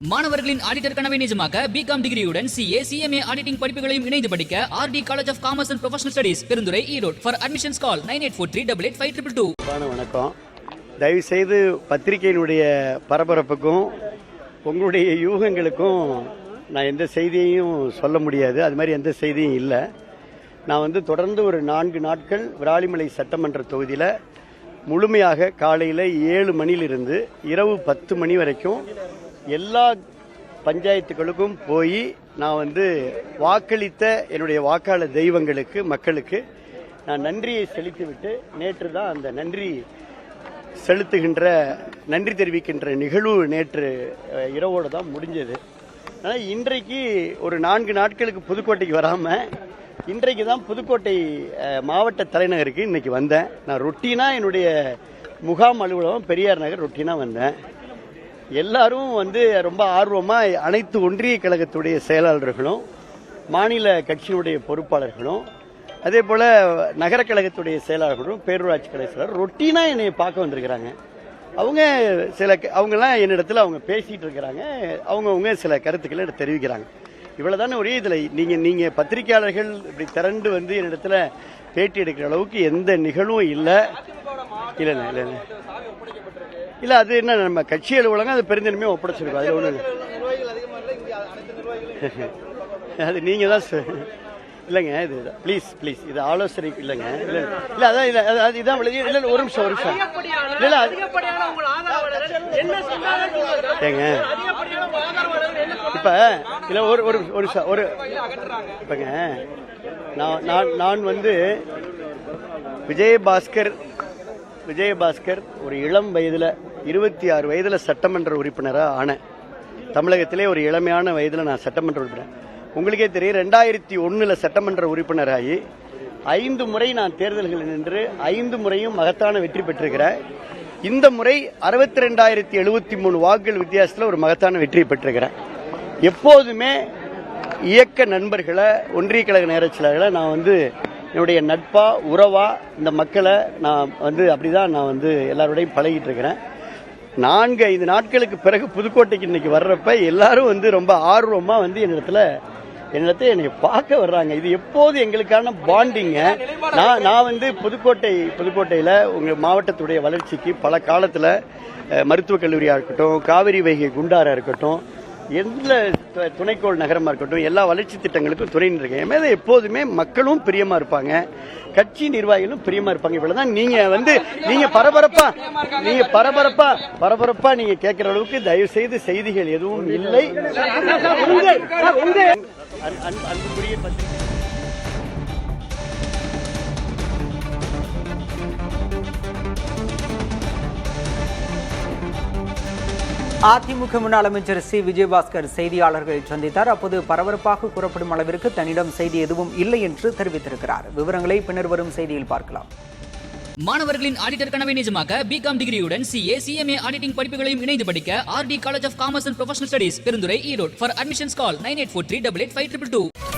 மாணவர்களின் ஆடிட்டர் கனவை நிஜமாக்க பிகாம் டிகிரியுடன் CA, CMA ஆடிட்டிங் படிப்புகளையும் இணைந்து படிக்க RD college of commerce and professional studies Perundurai Erode. For admissions call 9843885222. வணக்கம். தயவுசெய்து பத்திரிகையினுடைய பரபரப்புக்கும் உங்களுடைய யூகங்களுக்கும் நான் எந்த செய்தியையும் சொல்ல முடியாது. அது மாதிரி எந்த செய்தியும் இல்லை. நான் தொடர்ந்து ஒரு 4 நாட்கள் விராலிமலை சட்டமன்ற தொகுதியில் முழுமையாக காலையில் 7 மணிலிருந்து இரவு 10 மணி வரைக்கும் எல்லா பஞ்சாயத்துகளுக்கும் போய் நான் வாக்களித்த என்னுடைய வாக்காளர் தெய்வங்களுக்கு, மக்களுக்கு நான் நன்றியை செலுத்திவிட்டு நேற்று தான் அந்த நன்றி தெரிவிக்கின்ற நிகழ்வு நேற்று இரவோடு தான் முடிஞ்சது. ஆனால் இன்றைக்கு ஒரு 4 நாட்களுக்கு புதுக்கோட்டைக்கு வராமல் இன்றைக்கு தான் புதுக்கோட்டை மாவட்ட தலைநகருக்கு இன்னைக்கு வந்தேன். நான் ரொட்டீனாக என்னுடைய முகாம் அலுவலகம் பெரியார் நகர் ரொட்டீனாக வந்தேன். எல்லாரும் ரொம்ப ஆர்வமாக அனைத்து ஒன்றிய கழகத்துடைய செயலாளர்களும் மாநில கட்சியினுடைய பொறுப்பாளர்களும் அதே போல் நகர கழகத்துடைய செயலாளர்களும் பேரூராட்சி கழக செயலாளர் ரொட்டீனாக என்னை பார்க்க வந்திருக்கிறாங்க. அவங்கெல்லாம் என்னிடத்தில் அவங்க பேசிகிட்டு இருக்கிறாங்க. அவங்கவுங்க சில கருத்துக்களை தெரிவிக்கிறாங்க. இவ்வளவுதானே ஒரே இதில் நீங்கள் பத்திரிகையாளர்கள் இப்படி திரண்டு என்னிடத்துல பேட்டி எடுக்கிற அளவுக்கு எந்த நிகழ்வும் இல்லை. இல்லை அது என்ன, நம்ம கட்சி அலுவலகம் அது பெருந்தன்மையை ஒப்படைச்சிருக்கோம். அது ஒன்று அது நீங்கள் தான் இல்லைங்க. இது ப்ளீஸ் இது ஆலோசனை இல்லைங்க. இல்லை அதான் இதான் இல்லை. ஒரு நிமிஷம் இல்லை ஏங்க இப்ப இல்ல ஒரு இப்பங்க நான் விஜயபாஸ்கர் ஒரு இளம் வயதுல 26 வயதுல சட்டமன்ற உறுப்பினராக ஆனேன். தமிழகத்திலே ஒரு இளமையான வயதுல நான் சட்டமன்ற உறுப்பினர். உங்களுக்கே தெரியும், 2001 சட்டமன்ற உறுப்பினராகி 5 முறை நான் தேர்தல்களில் நின்று 5 முறையும் மகத்தான வெற்றி பெற்றிருக்கிறேன். இந்த முறை 62,073 வாக்குகள் வித்தியாசத்தில் ஒரு மகத்தான வெற்றி பெற்றிருக்கிறேன். எப்போதுமே இயக்க நண்பர்களை, ஒன்றிய கழக நேரச்சிலர்களை நான் என்னுடைய நட்பா உறவா இந்த மக்களை நான் அப்படிதான் நான் எல்லாரோடையும் பழகிட்டு இருக்கிறேன். 4-5 நாட்களுக்கு பிறகு புதுக்கோட்டைக்கு இன்னைக்கு வர்றப்ப எல்லாரும் ரொம்ப ஆர்வமா என்னை பார்க்க வர்றாங்க. இது எப்போது எங்களுக்கான பாண்டிங்க. நான் புதுக்கோட்டையில உங்க மாவட்டத்துடைய வளர்ச்சிக்கு பல காலத்துல மருத்துவக் கல்லூரியா இருக்கட்டும், காவிரி வைகை குண்டாரா இருக்கட்டும், எந்த துணைக்கோள் நகரமா இருக்கட்டும், எல்லா வளர்ச்சி திட்டங்களுக்கும் துணை நிற்கிறேன். என் மேல எப்போதுமே மக்களும் பிரியமா இருப்பாங்க, கட்சி நிர்வாகிகளும் பிரியமா இருப்பாங்க. இவ்வளவுதான். நீங்க பரபரப்பா நீங்க கேட்கிற அளவுக்கு தயவு செய்து செய்திகள் எதுவும் இல்லை. அன்புக்குரிய பத்திரிகை அதிமுக முன்னாள் அமைச்சர் சி. விஜயபாஸ்கர் செய்தியாளர்களை சந்தித்தார். அப்போது பரபரப்பாக கூறப்படும் அளவிற்கு தன்னிடம் செய்தி எதுவும் இல்லை என்று தெரிவித்திருக்கிறார். விவரங்களை பின்னர் வரும் செய்தியில் பார்க்கலாம். மாணவர்களின் ஆடிட்டர் கனவை நிஜமாக்க பிகாம் டிகிரியுடன் CA, CMA ஆடிட்டிங் படிப்புகளையும் இணைந்து படிக்க RD college of commerce and professional studies Perundurai Erode. For admissions call 9843885222.